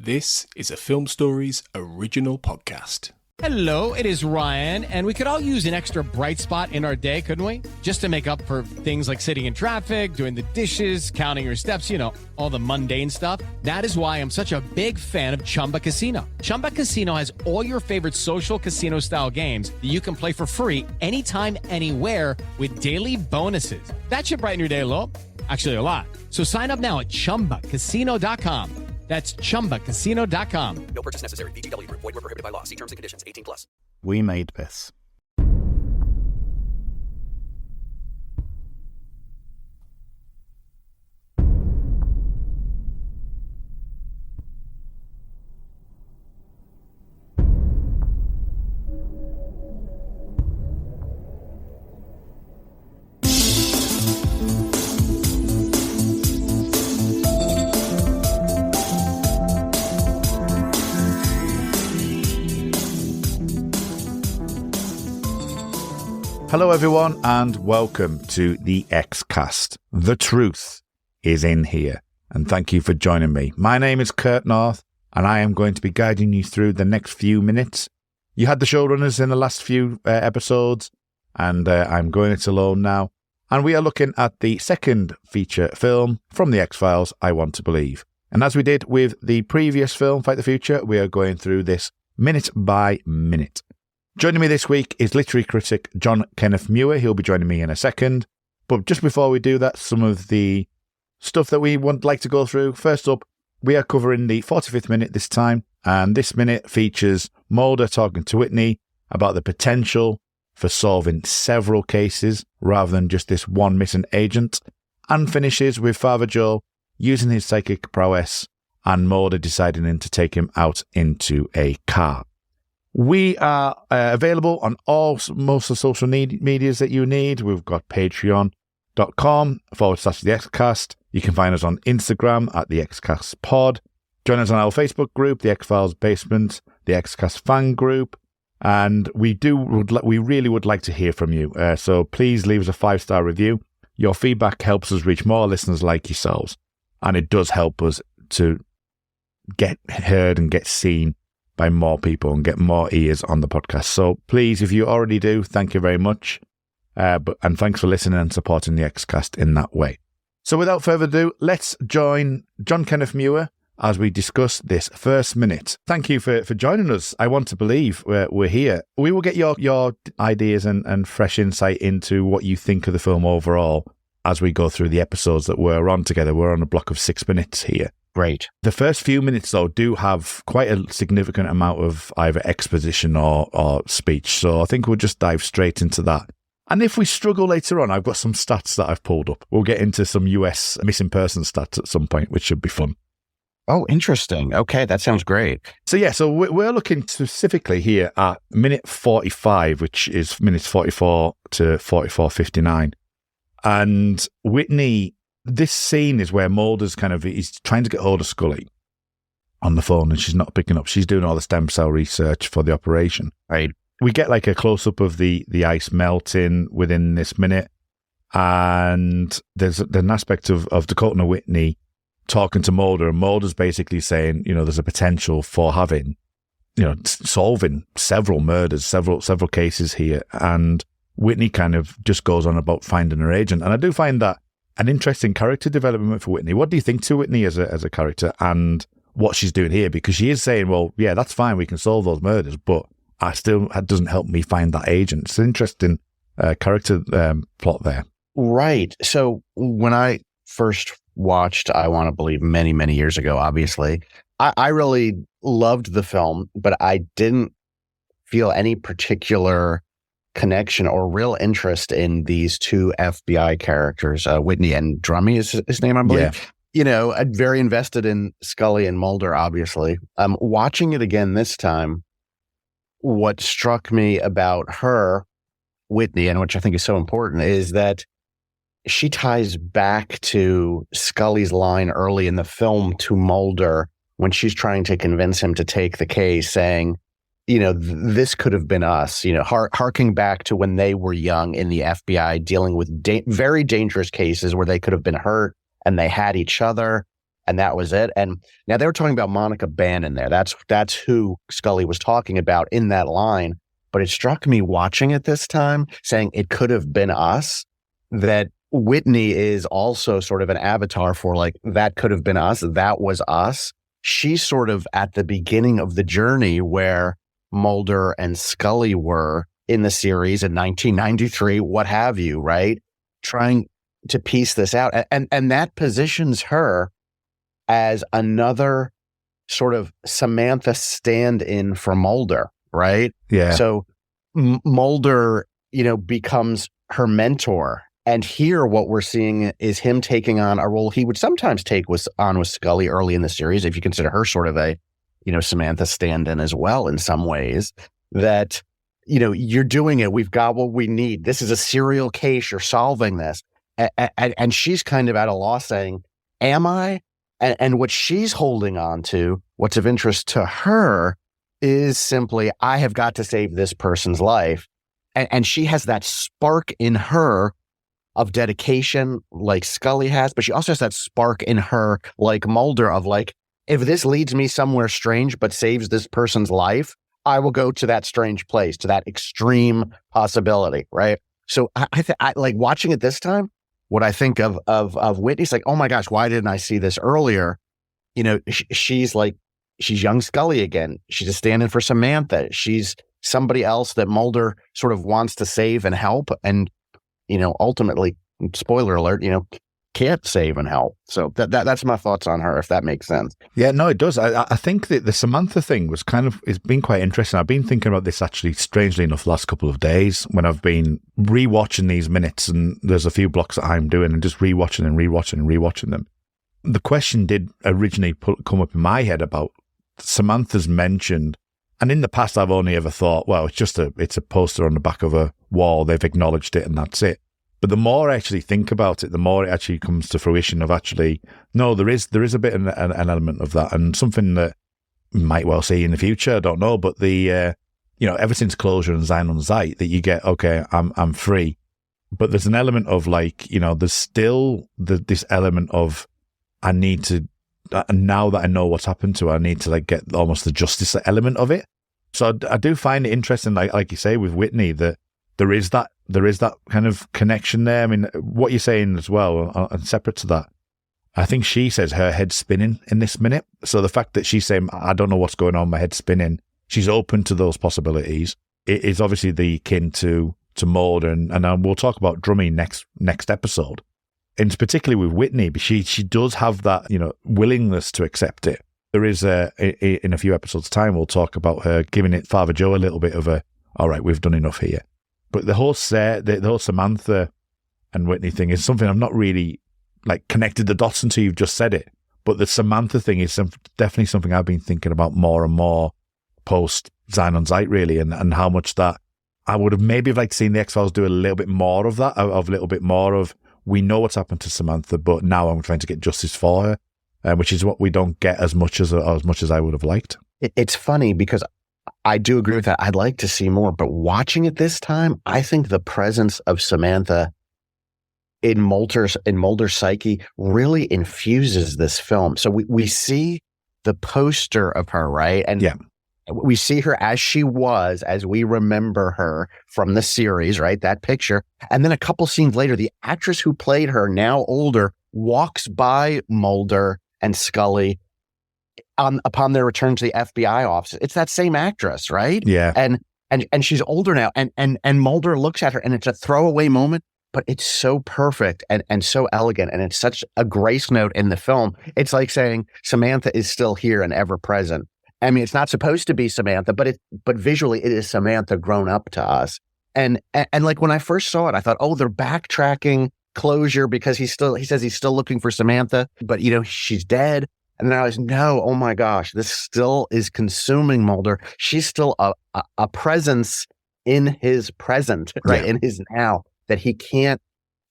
This is a Film Stories original podcast. Hello, it is Ryan, and we could all use an extra bright spot in our day, couldn't we? Just to make up for things like sitting in traffic, doing the dishes, counting your steps, you know, all the mundane stuff. That is why I'm such a big fan of Chumba Casino. Chumba Casino has all your favorite social casino-style games that you can play for free anytime, anywhere with daily bonuses. That should brighten your day a little. Actually, a lot. So sign up now at ChumbaCasino.com. That's ChumbaCasino.com. No purchase necessary. VGW Group. Void where prohibited by law. See terms and conditions. 18+. We made this. Hello everyone and welcome to the X-Cast. The truth is in here and thank you for joining me. My name is Kurt North and I am going to be guiding you through the next few minutes. You had the showrunners in the last few episodes and I'm going it alone now. And we are looking at the second feature film from the X-Files, I Want to Believe. And as we did with the previous film, Fight the Future, we are going through this minute by minute. Joining me this week is literary critic John Kenneth Muir. He'll be joining me in a second. But just before we do that, some of the stuff that we would like to go through. First up, we are covering the 45th minute this time. And this minute features Mulder talking to Whitney about the potential for solving several cases rather than just this one missing agent. And finishes with Father Joe using his psychic prowess and Mulder deciding to take him out into a car. We are available on most of the social medias that you need. We've got patreon.com/the Xcast. You can find us on Instagram at the Xcast Pod. Join us on our Facebook group, the X-Files Basement, the Xcast Fan Group. And we really would like to hear from you. So please leave us a 5-star review. Your feedback helps us reach more listeners like yourselves. And it does help us to get heard and get seen by more people and get more ears on the podcast. So please, if you already do, thank you very much. And thanks for listening and supporting the Xcast in that way. So without further ado, let's join John Kenneth Muir as we discuss this first minute. Thank you for joining us. I Want to Believe we're here. We will get your ideas and fresh insight into what you think of the film overall as we go through the episodes that we're on together. We're on a block of 6 minutes here. Great. The first few minutes, though, do have quite a significant amount of either exposition or speech. So I think we'll just dive straight into that. And if we struggle later on, I've got some stats that I've pulled up. We'll get into some US missing person stats at some point, which should be fun. Oh, interesting. Okay, that sounds great. So we're looking specifically here at minute 45, which is minutes 44 to 44:59. And Whitney... This scene is where Mulder's he's trying to get hold of Scully on the phone and she's not picking up. She's doing all the stem cell research for the operation. Right. We get like a close-up of the ice melting within this minute. And there's an aspect of Dakota and Whitney talking to Mulder. And Mulder's basically saying, there's a potential for having, solving several murders, several cases here. And Whitney kind of just goes on about finding her agent. And I do find that an interesting character development for Whitney. What do you think to Whitney as a character and what she's doing here? Because she is saying, well, yeah, that's fine, we can solve those murders, but that doesn't help me find that agent. It's an interesting character plot there. Right. So when I first watched I Want to Believe many, many years ago, obviously, I really loved the film, but I didn't feel any particular connection or real interest in these two FBI characters, Whitney and Drummy is his name, I believe. Yeah. I'm very invested in Scully and Mulder, obviously. Watching it again this time, what struck me about her, Whitney, and which I think is so important, is that she ties back to Scully's line early in the film to Mulder when she's trying to convince him to take the case, saying, this could have been us, harking back to when they were young in the FBI dealing with very dangerous cases where they could have been hurt and they had each other. and that was it. And now they were talking about Monica Bannon there. That's who Scully was talking about in that line. But it struck me watching it this time, saying it could have been us, that Whitney is also sort of an avatar for like, that could have been us. That was us. She's sort of at the beginning of the journey where Mulder and Scully were in the series in 1993, what have you, right? Trying to piece this out. And that positions her as another sort of Samantha stand-in for Mulder, right? Yeah. So Mulder, becomes her mentor. And here what we're seeing is him taking on a role he would sometimes take on with Scully early in the series, if you consider her sort of a, Samantha stand-in as well in some ways, that, you're doing it. We've got what we need. This is a serial case. You're solving this. And she's kind of at a loss saying, am I? And what she's holding on to, what's of interest to her, is simply, I have got to save this person's life. And she has that spark in her of dedication like Scully has, but she also has that spark in her like Mulder of like, if this leads me somewhere strange but saves this person's life, I will go to that strange place, to that extreme possibility, right? So I like watching it this time, what I think of Whitney's like, oh my gosh, why didn't I see this earlier? She's young Scully again. She's a stand-in for Samantha. She's somebody else that Mulder sort of wants to save and help, and ultimately, spoiler alert, can't save and help. So that's my thoughts on her, if that makes sense. Yeah, no, it does. I think that the Samantha thing it's been quite interesting. I've been thinking about this actually, strangely enough, the last couple of days when I've been rewatching these minutes, and there's a few blocks that I'm doing and just rewatching them. The question did originally come up in my head about Samantha's mentioned, and in the past I've only ever thought, well, it's a poster on the back of a wall, they've acknowledged it and that's it. But the more I actually think about it, the more it actually comes to fruition of actually, no, there is a bit of an element of that, and something that we might well see in the future, I don't know, but the ever since Closure and Sein und Zeit, that you get, okay, I'm free. But there's an element of like, there's still this element of, I need to, now that I know what's happened to her, I need to like get almost the justice element of it. So I do find it interesting, like you say with Whitney, that there is that kind of connection there. I mean, what you're saying as well, and separate to that, I think she says her head's spinning in this minute. So the fact that she's saying, I don't know what's going on, my head's spinning, she's open to those possibilities. It is obviously the kin to Mulder, and we'll talk about drumming next episode. And particularly with Whitney, but she does have that, willingness to accept it. There is in a few episodes' time, we'll talk about her giving it Father Joe a little bit of a, all right, we've done enough here. But the whole Samantha and Whitney thing is something I've not really like connected the dots until you've just said it. But the Samantha thing is definitely something I've been thinking about more and more post Sein und Zeit, really, and how much that I would have maybe liked seen the X-Files do a little bit more of that, of a little bit more of, we know what's happened to Samantha, but now I'm trying to get justice for her, which is what we don't get as much as I would have liked. It's funny because I do agree with that. I'd like to see more, but watching it this time, I think the presence of Samantha in Mulder's psyche really infuses this film. So we see the poster of her, right? And yeah, we see her as she was, as we remember her from the series, right? That picture. And then a couple scenes later, the actress who played her, now older, walks by Mulder and Scully upon their return to the FBI office. It's that same actress, right? Yeah. And she's older now. And Mulder looks at her, and it's a throwaway moment, but it's so perfect and so elegant. And it's such a grace note in the film. It's like saying Samantha is still here and ever present. I mean, it's not supposed to be Samantha, but visually it is Samantha grown up to us. And like when I first saw it, I thought, oh, they're backtracking Closure because he says he's still looking for Samantha, but she's dead. And then I was, no, oh my gosh, this still is consuming Mulder. She's still a presence in his present, right? Yeah. In his now, that he can't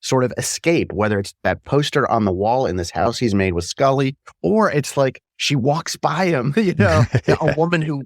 sort of escape, whether it's that poster on the wall in this house he's made with Scully, or it's like she walks by him, a woman who,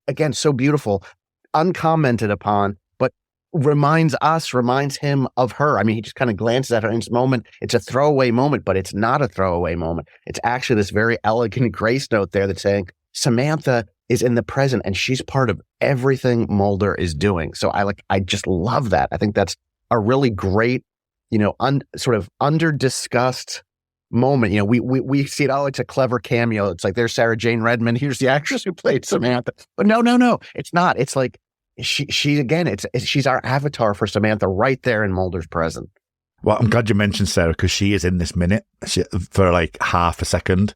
again, so beautiful, uncommented upon, but reminds him of her. I mean, he just kind of glances at her in this moment. It's a throwaway moment, but it's not a throwaway moment. It's actually this very elegant grace note there that's saying Samantha is in the present and she's part of everything Mulder is doing. So I just love that. I think that's a really great, sort of under-discussed moment. We see it, it's a clever cameo. It's like, there's Sarah Jane Redmond. Here's the actress who played Samantha. But no, it's not. It's like, she's our avatar for Samantha right there in Mulder's present. Well, I'm glad you mentioned Sarah, because she is in this minute for like half a second.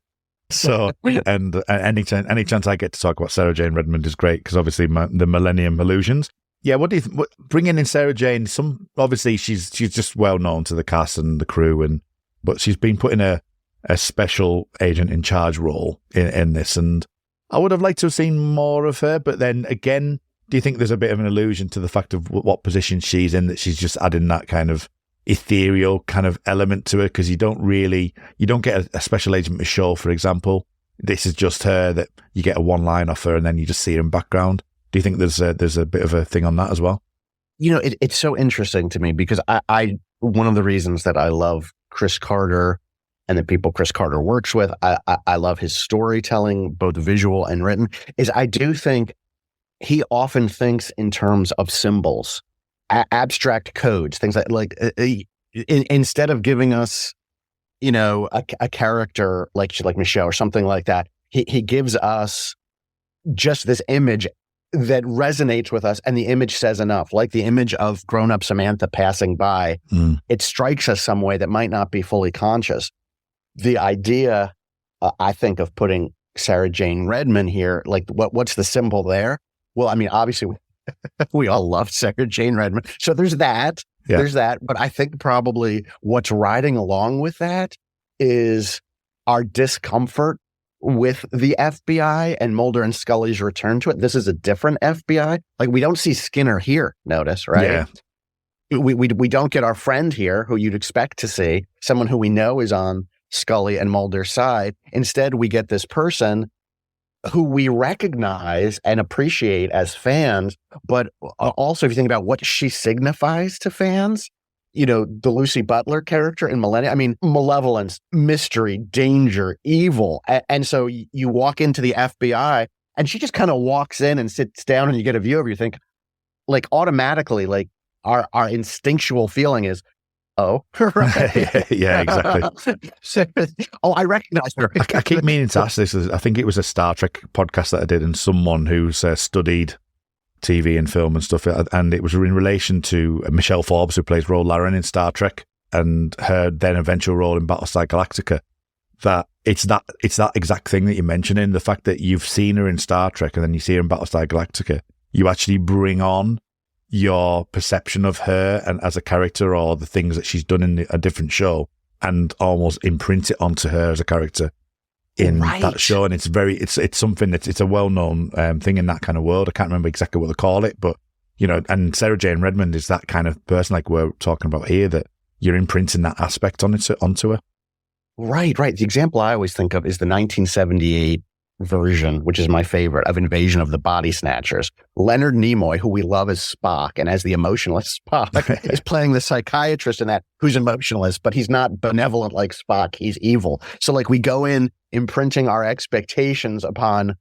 So, and any chance I get to talk about Sarah Jane Redmond is great, because obviously the Millennium Illusions. Yeah, what do you think? Bringing in Sarah Jane? Obviously she's just well known to the cast and the crew, but she's been put in a special agent in charge role in this, and I would have liked to have seen more of her. But then again, do you think there's a bit of an allusion to the fact of what position she's in, that she's just adding that kind of ethereal kind of element to her? Because you don't get a special agent Michelle, for example. This is just her, that you get a one line off her and then you just see her in background. Do you think there's a bit of a thing on that as well? It's so interesting to me, because I one of the reasons that I love Chris Carter and the people Chris Carter works with, I love his storytelling, both visual and written, is I do think he often thinks in terms of symbols, abstract codes, things like instead of giving us, a character like Michelle or something like that, he gives us just this image that resonates with us, and the image says enough. Like the image of grown-up Samantha passing by, it strikes us some way that might not be fully conscious. The idea, I think, of putting Sarah Jane Redmond here, like what's the symbol there? Well, I mean, obviously, we all love Sarah Jane Redmond. So there's that. Yeah. There's that. But I think probably what's riding along with that is our discomfort with the FBI and Mulder and Scully's return to it. This is a different FBI. Like, we don't see Skinner here, notice, right? Yeah. We don't get our friend here, who you'd expect to see, someone who we know is on Scully and Mulder's side. Instead, we get this person who we recognize and appreciate as fans, but also if you think about what she signifies to fans, the Lucy Butler character in Millennium, I mean, malevolence, mystery, danger, evil. And so you walk into the FBI and she just kind of walks in and sits down and you get a view of her. You think, like, automatically, like our instinctual feeling is, oh, right. Yeah, exactly. I recognize her. I keep meaning to ask this. I think it was a Star Trek podcast that I did, and someone who's studied TV and film and stuff, and it was in relation to Michelle Forbes, who plays Ro Laren in Star Trek, and her then eventual role in Battlestar Galactica. That it's that exact thing that you're mentioning, the fact that you've seen her in Star Trek and then you see her in Battlestar Galactica. You actually bring on your perception of her and as a character, or the things that she's done in a different show, and almost imprint it onto her as a character in that show. And it's something it's a well-known thing in that kind of world. I can't remember exactly what they call it, but and Sarah Jane Redmond is that kind of person, like we're talking about here, that you're imprinting that aspect onto her. Right. The example I always think of is the 1978 version, which is my favorite, of Invasion of the Body Snatchers. Leonard Nimoy, who we love as Spock and as the emotionless Spock, is playing the psychiatrist in that, who's emotionless, but he's not benevolent like Spock. He's evil. So like we go in imprinting our expectations upon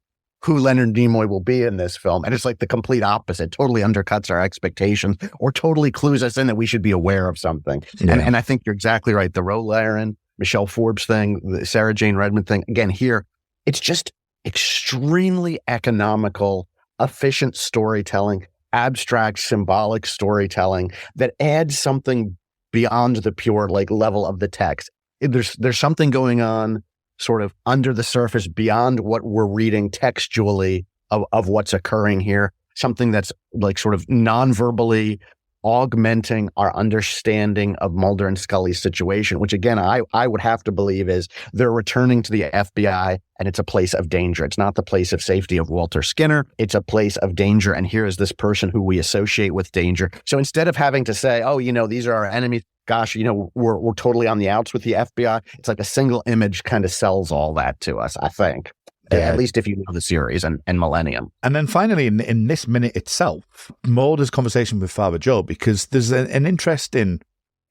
who Leonard Nimoy will be in this film, and it's like the complete opposite. Totally undercuts our expectations, or totally clues us in that we should be aware of something. Yeah. And I think you're exactly right. The Ro Laren, Michelle Forbes thing, the Sarah Jane Redmond thing, again, here, it's just extremely economical, efficient storytelling, abstract, symbolic storytelling that adds something beyond the pure level of the text. There's something going on sort of under the surface beyond what we're reading textually of what's occurring here. Something that's like sort of non-verbally augmenting our understanding of Mulder and Scully's situation, which again, I would have to believe is they're returning to the FBI and it's a place of danger. It's not the place of safety of Walter Skinner. It's a place of danger. And here is this person who we associate with danger. So instead of having to say, oh, these are our enemies, gosh, we're totally on the outs with the FBI, it's like a single image kind of sells all that to us, I think. at least if you know the series and Millennium. And then finally, in this minute itself, Mulder's conversation with Father Joe, because there's an interesting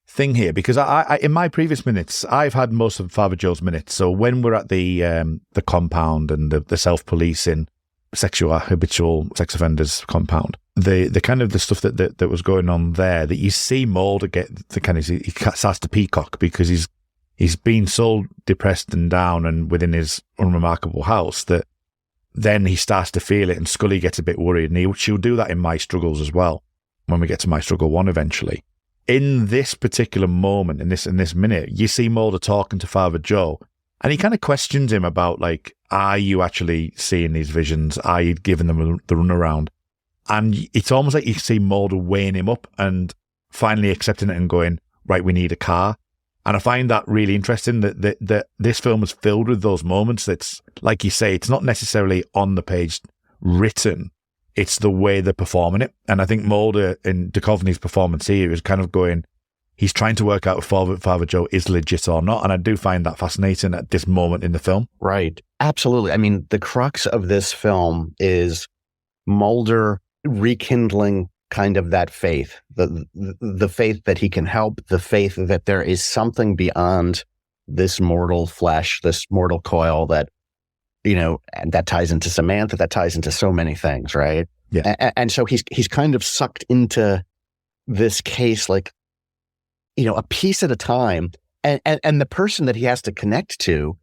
thing here, because I in my previous minutes, I've had most of Father Joe's minutes. So when we're at the compound and the self-policing habitual sex offenders compound, the kind of the stuff that was going on there, that you see Mulder get the kind of, he starts to peacock because he's been so depressed and down and within his unremarkable house that then he starts to feel it, and Scully gets a bit worried, and she'll do that in My Struggles as well, when we get to My Struggle 1 eventually. In this particular moment, in this minute, you see Mulder talking to Father Joe, and he kind of questions him about, like, are you actually seeing these visions? Are you giving them the runaround? And it's almost like you see Mulder weighing him up and finally accepting it and going, right, we need a car. And I find that really interesting that this film is filled with those moments. That's, like you say, it's not necessarily on the page written. It's the way they're performing it. And I think Mulder in Duchovny's performance here is kind of going, he's trying to work out if Father Joe is legit or not. And I do find that fascinating at this moment in the film. Right. Absolutely. I mean, the crux of this film is Mulder rekindling kind of that faith, the faith that he can help, the faith that there is something beyond this mortal flesh, this mortal coil that, and that ties into Samantha, that ties into so many things, right? Yeah. And so he's kind of sucked into this case, like, a piece at a time. And the person that he has to connect to,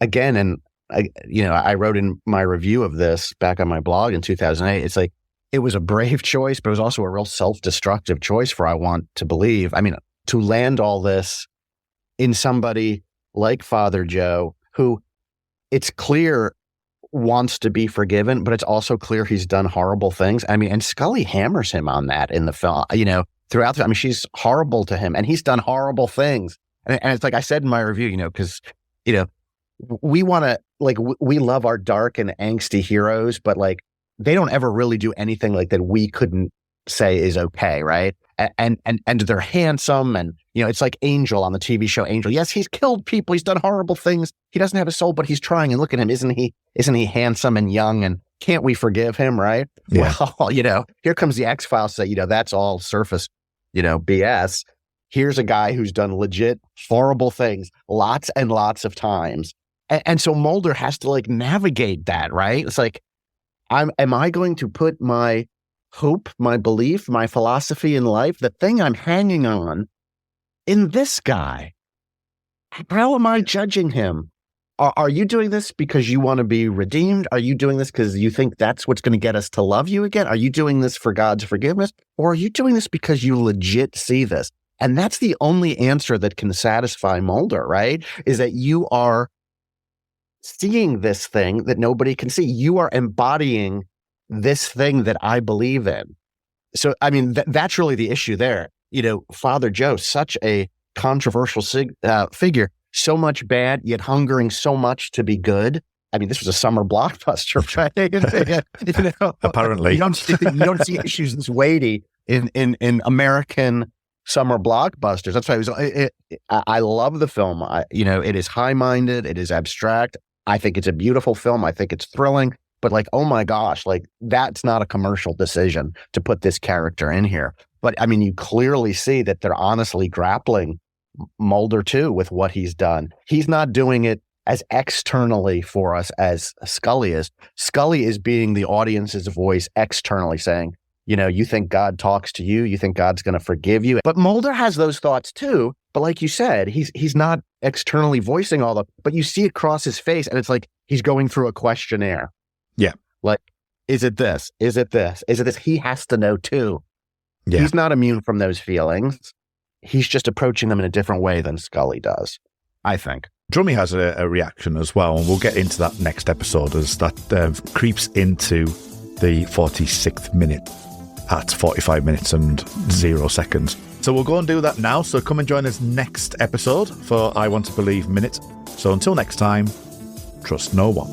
again, and I wrote in my review of this back on my blog in 2008, it's like, it was a brave choice, but it was also a real self-destructive choice for I want to believe. I mean, to land all this in somebody like Father Joe, who it's clear wants to be forgiven, but it's also clear he's done horrible things. I mean, and Scully hammers him on that in the film, throughout the, I mean, she's horrible to him and he's done horrible things. And it's like I said in my review, because, we want to, like, we love our dark and angsty heroes, but like, they don't ever really do anything like that we couldn't say is okay, right? And they're handsome, and it's like Angel on the TV show Angel. Yes, he's killed people, he's done horrible things. He doesn't have a soul, but he's trying. And look at him, isn't he handsome and young? And can't we forgive him, right? Yeah. Well, here comes the X-Files. Say, that's all surface, BS. Here's a guy who's done legit horrible things lots and lots of times, and so Mulder has to like navigate that, right? It's like, am I going to put my hope, my belief, my philosophy in life, the thing I'm hanging on, in this guy? How am I judging him? Are you doing this because you want to be redeemed? Are you doing this because you think that's what's going to get us to love you again? Are you doing this for God's forgiveness? Or are you doing this because you legit see this? And that's the only answer that can satisfy Mulder, right? Is that you are seeing this thing that nobody can see. You are embodying this thing that I believe in. So, I mean, that's really the issue there. Father Joe, such a controversial figure, so much bad, yet hungering so much to be good. I mean, this was a summer blockbuster, right? Apparently. You don't see issues this weighty in American summer blockbusters. That's why I love the film. It is high-minded, it is abstract. I think it's a beautiful film. I think it's thrilling, but like, oh my gosh, like that's not a commercial decision to put this character in here. But I mean, you clearly see that they're honestly grappling Mulder too with what he's done. He's not doing it as externally for us as Scully is. Scully is being the audience's voice externally, saying, you think God talks to you, you think God's going to forgive you. But Mulder has those thoughts too. But like you said, he's not externally voicing all of, but you see it cross his face, and it's like he's going through a questionnaire. Yeah. Like, is it this? Is it this? Is it this? He has to know too. Yeah. He's not immune from those feelings. He's just approaching them in a different way than Scully does, I think. Drummy has a reaction as well, and we'll get into that next episode as that creeps into the 46th minute at 45 minutes and 0 seconds. So we'll go and do that now. So come and join us next episode for I Want to Believe Minute. So until next time, trust no one.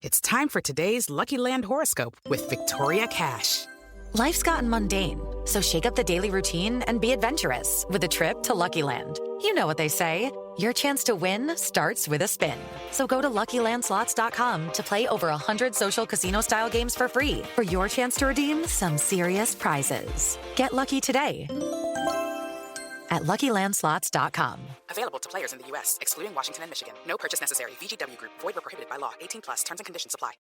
It's time for today's Lucky Land horoscope with Victoria Cash. Life's gotten mundane, so shake up the daily routine and be adventurous with a trip to Lucky Land. You know what they say. Your chance to win starts with a spin. So go to LuckyLandSlots.com to play over 100 social casino-style games for free for your chance to redeem some serious prizes. Get lucky today at LuckyLandSlots.com. Available to players in the U.S., excluding Washington and Michigan. No purchase necessary. VGW Group. Void where prohibited by law. 18+. Terms and conditions apply.